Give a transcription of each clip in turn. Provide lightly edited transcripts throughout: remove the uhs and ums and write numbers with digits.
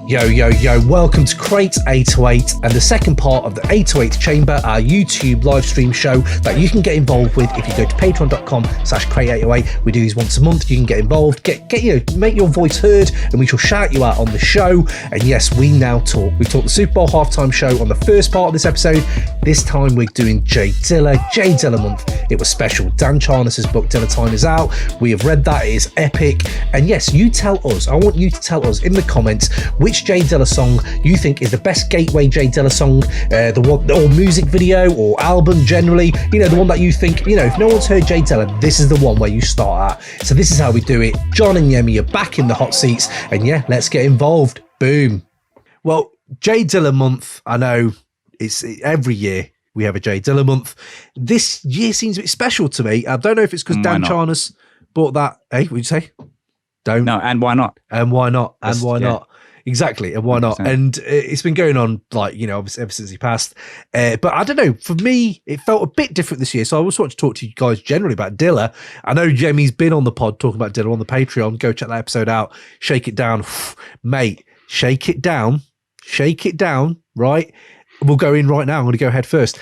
Yo, yo, yo, welcome to Crate 808 and the second part of the 808 Chamber, our YouTube live stream show that you can get involved with if you go to patreon.com/Crate808. We do these once a month. You can get involved, make your voice heard, and we shall shout you out on the show. And yes, we now talk. We talked the Super Bowl halftime show on the first part of this episode. This time we're doing J Dilla month. It was special. Dan Charnas's book Dilla Time is out. We have read that. It is epic. And yes, you tell us. I want you to tell us in the comments which J Dilla song you think is the best gateway J Dilla song, the one, or music video or album generally, the one that you think, if no one's heard J Dilla, this is the one where you start at. So this is how we do it. John and Yemi are back in the hot seats, and yeah, let's get involved. Boom. Well, J Dilla month, I know it's every year we have a J Dilla month. This year seems a bit special to me. I don't know if it's because Dan Charnas bought that. Hey, what'd you say? Don't. No, and why not? And why not? And why not? Exactly, and why not? 100%. And it's been going on, ever since he passed. But I don't know, for me, it felt a bit different this year. So I just want to talk to you guys generally about Dilla. I know Yemi's been on the pod talking about Dilla on the Patreon. Go check that episode out. Shake it down. Mate, shake it down, right? We'll go in right now. I'm going to go head first.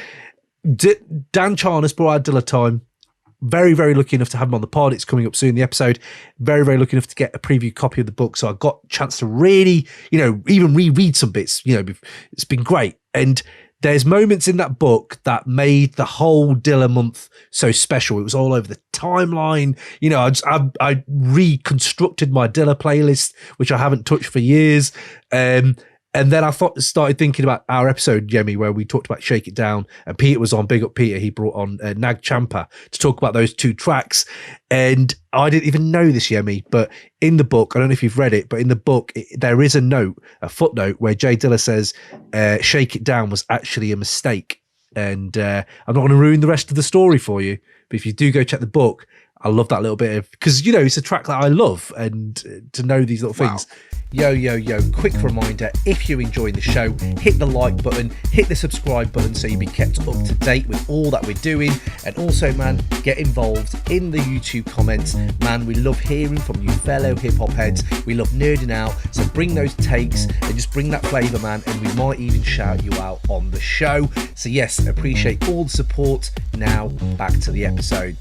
Dan Charnas brought out Dilla Time. Very, very lucky enough to have him on the pod. It's coming up soon, the episode. Very, very lucky enough to get a preview copy of the book. So I got a chance to really, even reread some bits. It's been great. And there's moments in that book that made the whole Dilla month so special. It was all over the timeline. I reconstructed my Dilla playlist, which I haven't touched for years. And then I started thinking about our episode, Yemi, where we talked about Shake It Down, and Peter was on. Big up Peter. He brought on Nag Champa to talk about those two tracks. And I didn't even know this, Yemi, but in the book, I don't know if you've read it, but in the book, there is a footnote where J Dilla says Shake It Down was actually a mistake. And I'm not going to ruin the rest of the story for you, but if you do go check the book, I love that little bit of, because, it's a track that I love, and to know these little things. Yo, quick reminder, if you're enjoying the show, hit the like button, hit the subscribe button so you'll be kept up to date with all that we're doing. And also, man, get involved in the YouTube comments. Man, we love hearing from you fellow hip-hop heads. We love nerding out. So bring those takes and just bring that flavour, man, and we might even shout you out on the show. So yes, appreciate all the support. Now, back to the episode.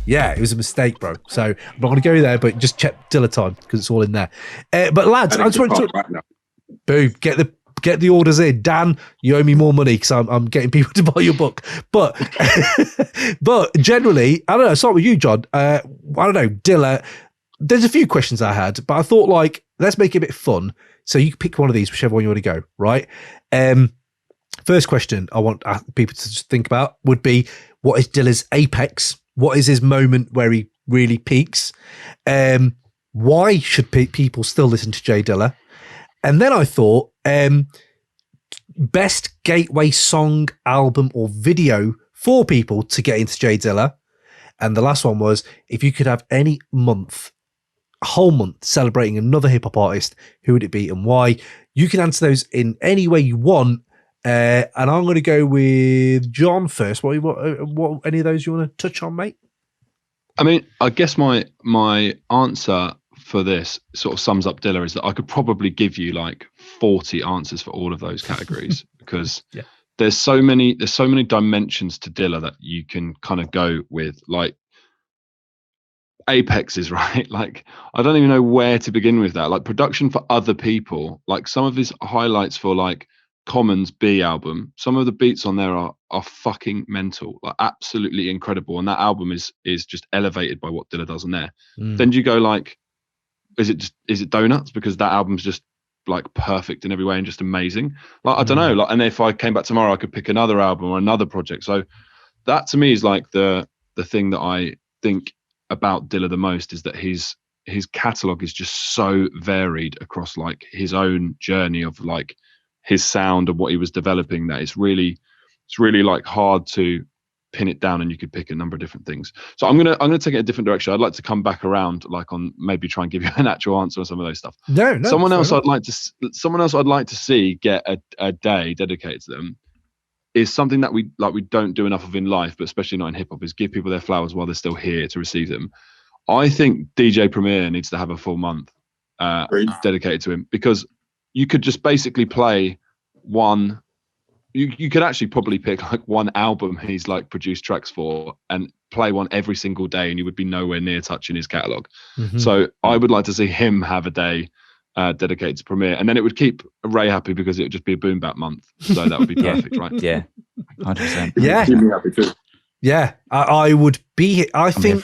Yeah, it was a mistake, bro. So I'm not going to go there, but just check Dilla Time because it's all in there. But lads, I just want to talk. Boom, get the orders in. Dan, you owe me more money because I'm getting people to buy your book. But but generally, I don't know. Start with you, John. I don't know, Dilla. There's a few questions I had, but I thought let's make it a bit fun. So you can pick one of these, whichever one you want to go. Right. First question I want people to just think about would be, what is Dilla's apex? What is his moment where he really peaks? Why should people still listen to J Dilla? And then I thought, best gateway song, album, or video for people to get into J Dilla. And the last one was, if you could have any month, a whole month, celebrating another hip hop artist, who would it be and why? You can answer those in any way you want. And I'm going to go with John first. What any of those you want to touch on, mate? I mean, I guess my answer for this sort of sums up Dilla is that I could probably give you 40 answers for all of those categories because there's so many dimensions to Dilla that you can kind of go with, apexes, right? I don't even know where to begin with that. Production for other people, some of his highlights for Common's B album, some of the beats on there are fucking mental, absolutely incredible, and that album is just elevated by what Dilla does on there. Then do you go is it Donuts, because that album's just perfect in every way and just amazing. I don't know, and if I came back tomorrow I could pick another album or another project. So that to me is the thing that I think about Dilla the most, is that his catalog is just so varied across his own journey of his sound and what he was developing, that it's really hard to pin it down, and you could pick a number of different things. So I'm gonna take it a different direction. I'd like to come back around on maybe try and give you an actual answer on some of those stuff. No. Someone else I'd like to see get a day dedicated to them is something that we don't do enough of in life, but especially not in hip hop, is give people their flowers while they're still here to receive them. I think DJ Premier needs to have a full month dedicated to him, because you could just basically play one. You could actually probably pick like one album he's like produced tracks for and play one every single day, and you would be nowhere near touching his catalog. So I would like to see him have a day dedicated to Premiere, and then it would keep Ray happy because it would just be a boom bap month. So that would be perfect, right? Yeah, 100%. Yeah, Keep me happy too. yeah. I would be. I think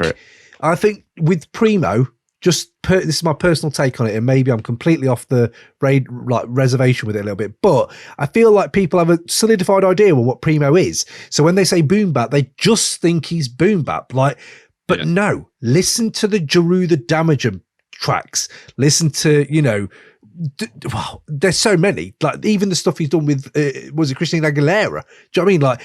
with Primo. This is my personal take on it, and maybe I'm completely off the reservation with it a little bit, but I feel like people have a solidified idea of what Primo is. So when they say boom bap, they just think he's boom bap. No, listen to the Jeru the Damager tracks. Listen to, wow, there's so many. Like even the stuff he's done with was it Christina Aguilera? Do you know what I mean? Like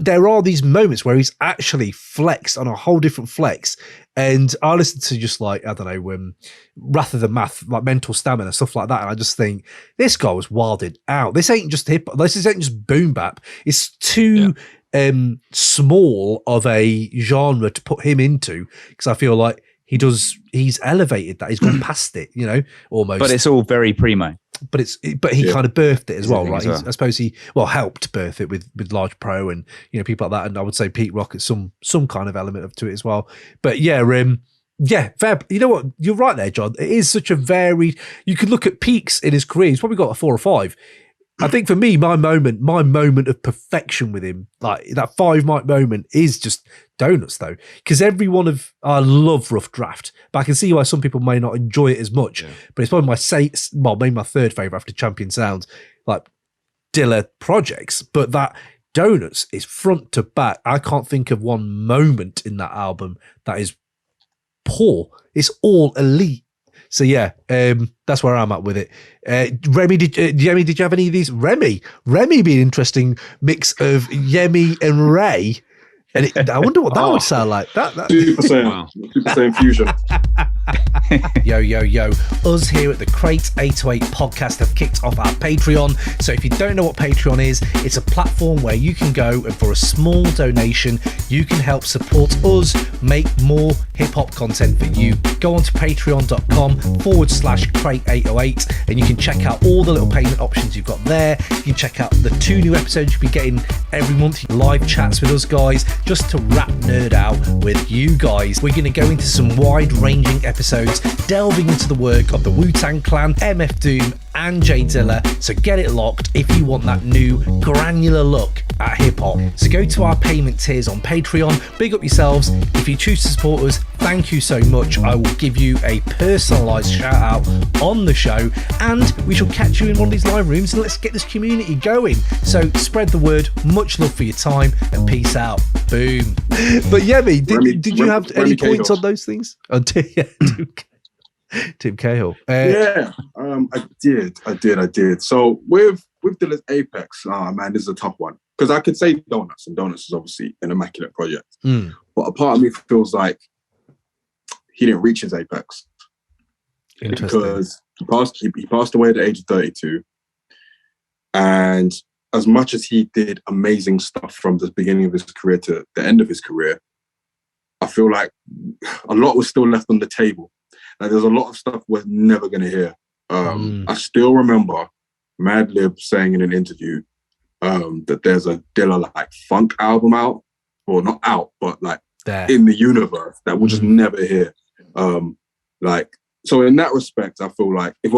there are these moments where he's actually flexed on a whole different flex. And I listen to just like, I don't know, Wrath of the Math, like Mental Stamina, stuff like that. And I just think this guy was wilded out. This ain't just hip. This ain't just boom bap. It's too small of a genre to put him into, because I feel like he's elevated that. He's gone past it, almost. But it's all very Primo. But he kind of birthed it as well, right? I suppose he helped birth it with Large Pro and people like that, and I would say Pete Rock at some kind of element to it as well. But fair. You know what? You're right there, John. It is such a varied. You could look at peaks in his career. He's probably got a 4 or 5. I think for me, my moment of perfection with him, like that 5 mic moment, is just Donuts, though, because I love Rough Draft, but I can see why some people may not enjoy it as much. Yeah. But it's probably maybe my 3rd favorite after Champion Sounds, like Dilla projects. But that Donuts is front to back. I can't think of one moment in that album that is poor. It's all elite. So yeah, that's where I'm at with it. Remy, Yemi, did you have any of these? Remy be an interesting mix of Yemi and Ray. And I wonder what that would sound like. That Super Saiyan fusion. Yo. Us here at the Crate 808 podcast have kicked off our Patreon. So if you don't know what Patreon is, it's a platform where you can go and for a small donation, you can help support us make more hip hop content for you. Go on to patreon.com/Crate808 and you can check out all the little payment options you've got there. You can check out the 2 new episodes you'll be getting every month, live chats with us guys, just to rap nerd out with you guys. We're going to go into some wide-ranging episodes, delving into the work of the Wu-Tang Clan, MF Doom, and J Dilla. So get it locked if you want that new granular look at hip-hop. So go to our payment tiers on Patreon. Big up yourselves. If you choose to support us, thank you so much. I will give you a personalised shout-out on the show, and we shall catch you in one of these live rooms, and let's get this community going. So spread the word. Much love for your time, and peace out. Boom. But Yemi, did you have any points on those things? Tim Cahill. I did. So with Dilla's Apex, man, this is a tough one. Because I could say Donuts, and Donuts is obviously an immaculate project. But a part of me feels like he didn't reach his apex. Because he passed away at the age of 32. And as much as he did amazing stuff from the beginning of his career to the end of his career, I feel like a lot was still left on the table. Like there's a lot of stuff we're never going to hear. I still remember Madlib saying in an interview that there's a Dilla like funk album out, or not out, but like in the universe that we'll just never hear. So in that respect, I feel like if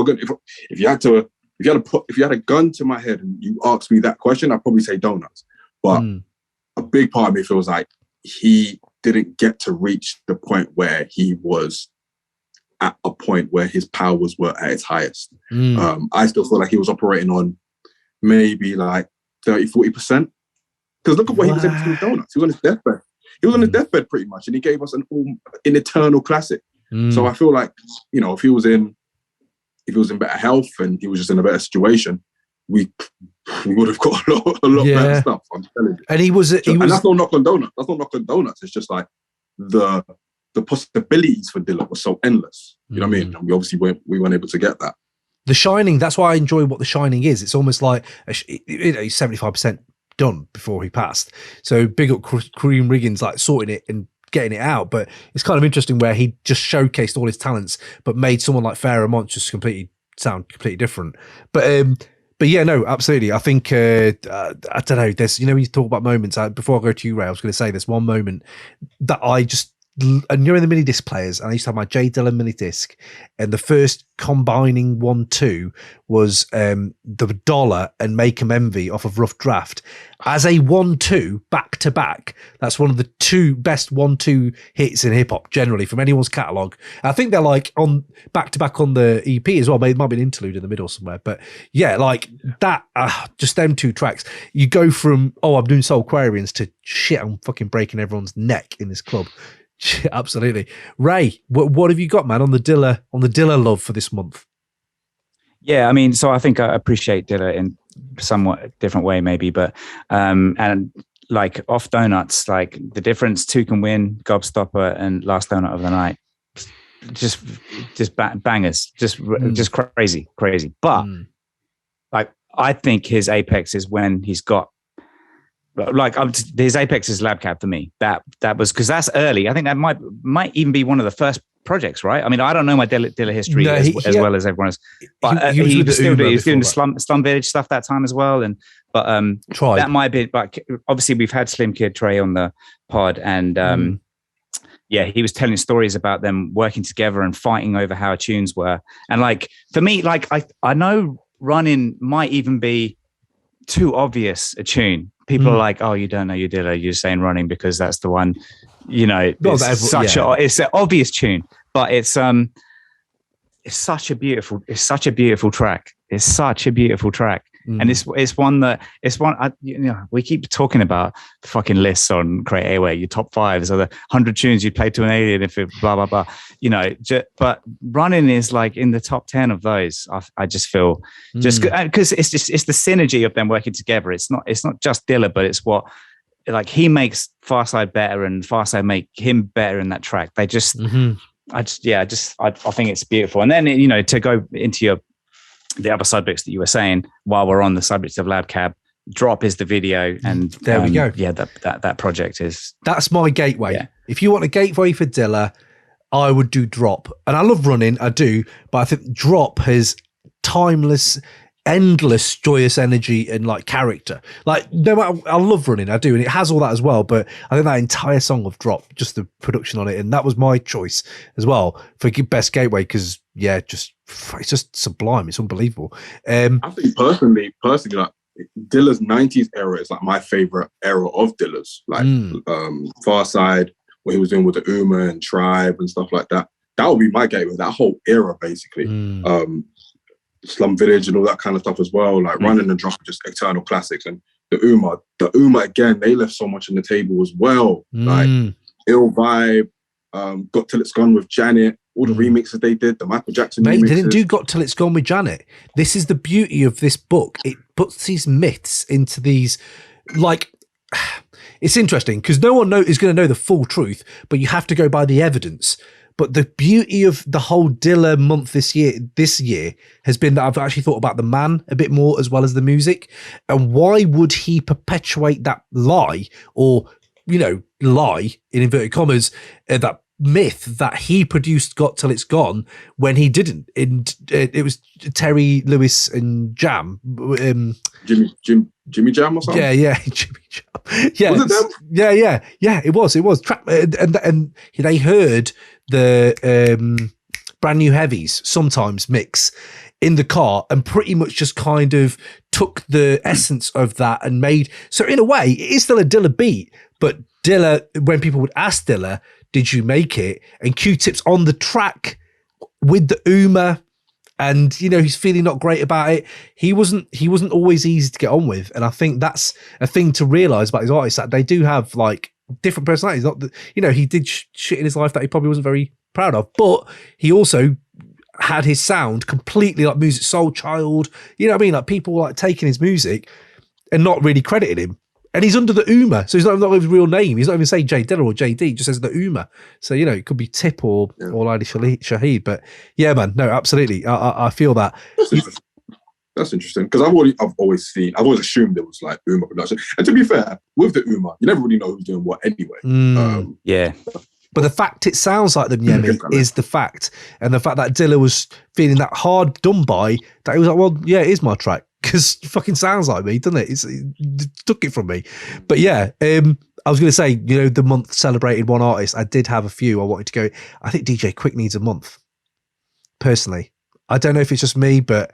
you had a gun to my head and you asked me that question, I'd probably say Donuts. But a big part of me feels like he didn't get to reach the point where he was at a point where his powers were at its highest. I still feel like he was operating on maybe like 30-40%. Because look at what he was able to do with Donuts. He was on his deathbed. He was on his deathbed pretty much, and he gave us an eternal classic. So I feel like, if he was in better health and he was just in a better situation, we would have got a lot better stuff. I'm telling you. And and that's not knock on Donuts. That's not knock on Donuts. It's just like the possibilities for Dilla were so endless. You know what I mean? And we obviously weren't able to get that. The Shining. That's why I enjoy what The Shining is. It's almost like he's 75% done before he passed. So big up Kareem Riggins, like sorting it and getting it out. But it's kind of interesting where he just showcased all his talents, but made someone like Pharaoh Monch just completely sound completely different. But yeah, no, absolutely. I think I don't know. There's when you talk about moments. Before I go to you, Ray, I was going to say there's one moment that I just. And you're in the mini disc players, and I used to have my J Dilla mini disc, and the first combining 1-2 was the Dollar and Make 'Em Envy off of Rough Draft as a 1-2 back to back. That's one of the 2 best 1-2 hits in hip hop generally from anyone's catalog. I think they're like on back to back on the EP as well. Maybe it might be an interlude in the middle somewhere, but yeah, like that. Just them 2 tracks. You go from I'm doing Soul Aquarians to shit, I'm fucking breaking everyone's neck in this club. Absolutely. Ray, what have you got, man, on the Dilla love for this month? Yeah, I mean, so I think I appreciate Dilla in somewhat different way maybe, but and like off Donuts, like the difference, 2 Can Win, Gobstopper and Last Donut of the Night, just bangers, just crazy. But like I think his apex is when he's got his apex is Lab Cab for me. That was because that's early. I think that might even be one of the first projects, right? I mean, I don't know my Dilla history as well as everyone else, but he was doing the Slum Village stuff that time as well. And that might be. But obviously, we've had Slim Kid Trey on the pod, and yeah, he was telling stories about them working together and fighting over how tunes were. And like for me, like I know Running might even be too obvious a tune. People are like, "Oh, you don't know your Dilla. You're saying Running because that's the one." It's an obvious tune, but it's such a beautiful track. It's such a beautiful track, and it's one we keep talking about fucking lists on Create Airway. Your top 5s are the 100 tunes you played to an alien. If it blah blah blah, but Running is like in the top 10 of those. I just feel because it's the synergy of them working together. It's not just Dilla, but it's what. Like he makes Farside better and Farside make him better in that track. They just, I think it's beautiful. And then, to go into the other subjects that you were saying while we're on the subject of Lab Cab, Drop is the video. And there we go. Yeah, that project that's my gateway. Yeah. If you want a gateway for Dilla, I would do Drop. And I love Running, I do, but I think Drop has timeless, endless joyous energy and like character. Like no matter, I love Running, I do, and it has all that as well, but I think that entire song of Drop, just the production on it, and that was my choice as well for best gateway because it's just sublime, it's unbelievable. I think personally like Dilla's 90s era is like my favorite era of Dilla's, like Farside, what he was doing with the Uma and Tribe and stuff like that. That would be my gateway, that whole era basically. Slum Village and all that kind of stuff as well. Like Running and Drop are just eternal classics. And the Uma again, they left so much on the table as well. Like Ill Vibe, Got Till It's Gone with Janet, all the remixes they did, the Michael Jackson remixes. They didn't do Got Till It's Gone with Janet. This is the beauty of this book. It puts these myths into these, like, it's interesting because no one is going to know the full truth, but you have to go by the evidence. But the beauty of the whole Dilla month this year has been that I've actually thought about the man a bit more as well as the music. And why would he perpetuate that lie or, lie in inverted commas, that myth that he produced Got Till It's Gone when he didn't? It was Terry Lewis and Jam. Jimmy Jam or something? Yeah, Jimmy Jam. Yeah, was it them? Yeah, it was. And they heard the Brand New Heavies sometimes mix in the car and pretty much just kind of took the essence of that and made, so in a way it is still a Dilla beat, but Dilla, when people would ask Dilla, did you make it? And Q-Tip's on the track with the Uma, and he's feeling not great about it. He wasn't always easy to get on with, and I think that's a thing to realize about his artists, that they do have like different personalities. Not that he did shit in his life that he probably wasn't very proud of, but he also had his sound completely like Music Soul Child. You know what I mean? Like people like taking his music and not really crediting him. And he's under the Uma, so he's not his real name. He's not even saying J Dilla or JD, he just says the Uma. So, it could be Tip or Lady Shaheed. But yeah, man, no, absolutely. I feel that. That's interesting, because I've always assumed it was like Uma production. And to be fair, with the Uma, you never really know who's doing what anyway. Yeah. But the fact it sounds like them, Yemi, is the fact. And the fact that Dilla was feeling that hard done by, that he was like, well, yeah, it is my track. Because it fucking sounds like me, doesn't it? It took it from me. But yeah, I was going to say, the month celebrated one artist. I did have a few I wanted to go. I think DJ Quik needs a month, personally. I don't know if it's just me, but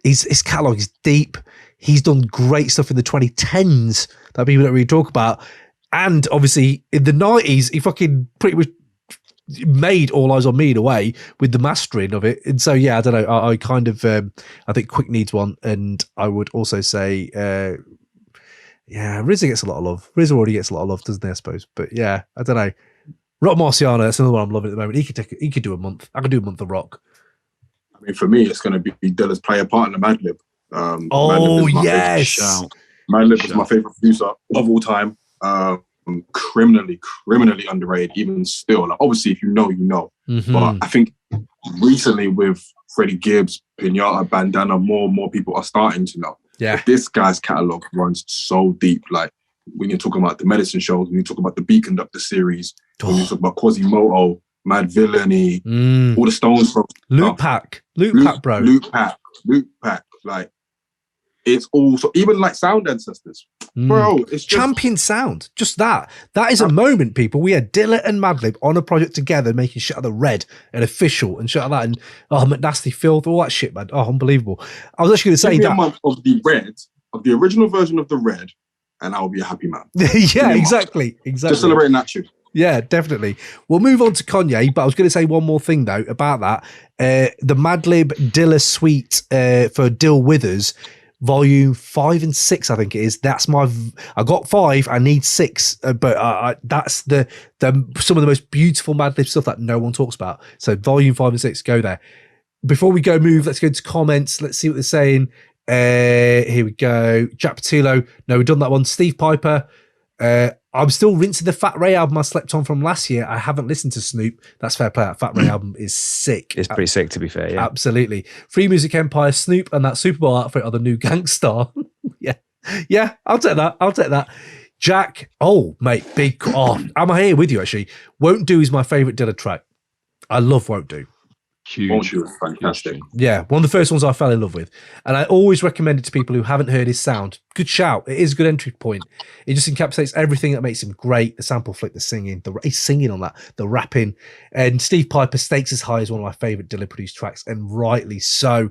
his catalogue is deep. He's done great stuff in the 2010s that people don't really talk about. And obviously in the 90s, he fucking pretty much made All Eyes on Me in a way with the mastering of it. And so, yeah, I don't know. I kind of, I think Quik needs one. And I would also say, RZA gets a lot of love. RZA already gets a lot of love, doesn't he, I suppose? But yeah, I don't know. Roc Marciano, that's another one I'm loving at the moment. He could do a month. I could do a month of Roc. I mean, for me, it's going to be Dilla's player partner, Madlib. Madlib yes. Madlib is my favorite producer of all time. Criminally underrated, even still. Like, obviously, if you know, you know. Mm-hmm. But I think recently with Freddie Gibbs, Pinata, Bandana, more people are starting to know. Yeah. But this guy's catalogue runs so deep. Like, when you're talking about the medicine shows, when you talk about the Beat Conductor series, when you talk about Quasimoto, Mad Villainy, all the Stones from Loot Pack, bro. Loot Pack. Like, it's also even like Sound Ancestors, bro. It's just champion sound. Just that is a moment, people. We had Dilla and Madlib on a project together, making shit out of the Red and Official and shit like that, and McNasty Filth, all that shit, man. Oh, unbelievable. I was actually going to say that month of the Red, of the original version of the Red, and I'll be a happy man. Yeah, exactly. Just celebrating that tune. Yeah, definitely. We'll move on to Kanye, but I was going to say one more thing though about that. The Madlib Dilla suite for Dill Withers, volume 5 and 6, I think it is. That's I got 5, I need 6, but that's the some of the most beautiful Madlib stuff that no one talks about. So volume 5 and 6, go there. Before we let's go to comments. Let's see what they're saying. Here we go. Jack Patillo. No, we've done that one. Steve Piper. I'm still rinsing the Fat Ray album I slept on from last year. I haven't listened to Snoop. That's fair play. That Fat Ray album is sick. It's pretty sick, to be fair. Yeah, absolutely. Free Music Empire, Snoop, and that Super Bowl outfit are the new Gangstar. yeah. I'll take that. Jack. Oh, mate, big. Oh, I'm here with you actually. Won't Do is my favorite Dilla track. I love Won't Do. Huge. Fantastic. Yeah, one of the first ones I fell in love with. And I always recommend it to people who haven't heard his sound. Good shout. It is a good entry point. It just encapsulates everything that makes him great. The sample flick, the singing, he's singing on that, the rapping. And Steve Piper stakes as high as one of my favourite Dilla produced tracks, and rightly so.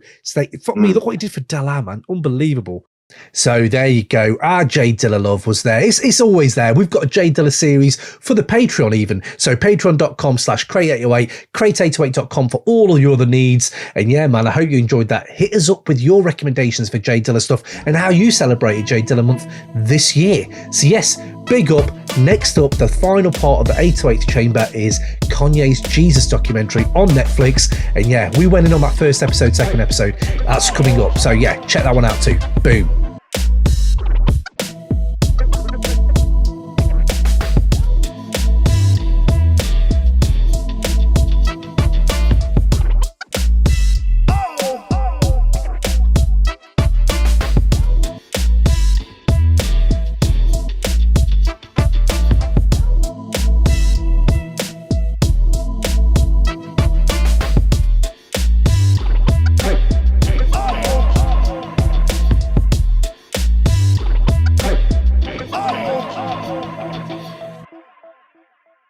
Fuck me, look what he did for Dilla, man. Unbelievable. So there you go. Our J Dilla love was there. It's always there. We've got a J Dilla series for the Patreon even. So patreon.com/crate808, crate808.com for all of your other needs. And yeah, man, I hope you enjoyed that. Hit us up with your recommendations for J Dilla stuff and how you celebrated J Dilla month this year. So yes, big up. Next up, the final part of the 808 chamber is Kanye's Jesus documentary on Netflix. And yeah, we went in on that first episode, second episode. That's coming up. So yeah, check that one out too. Boom.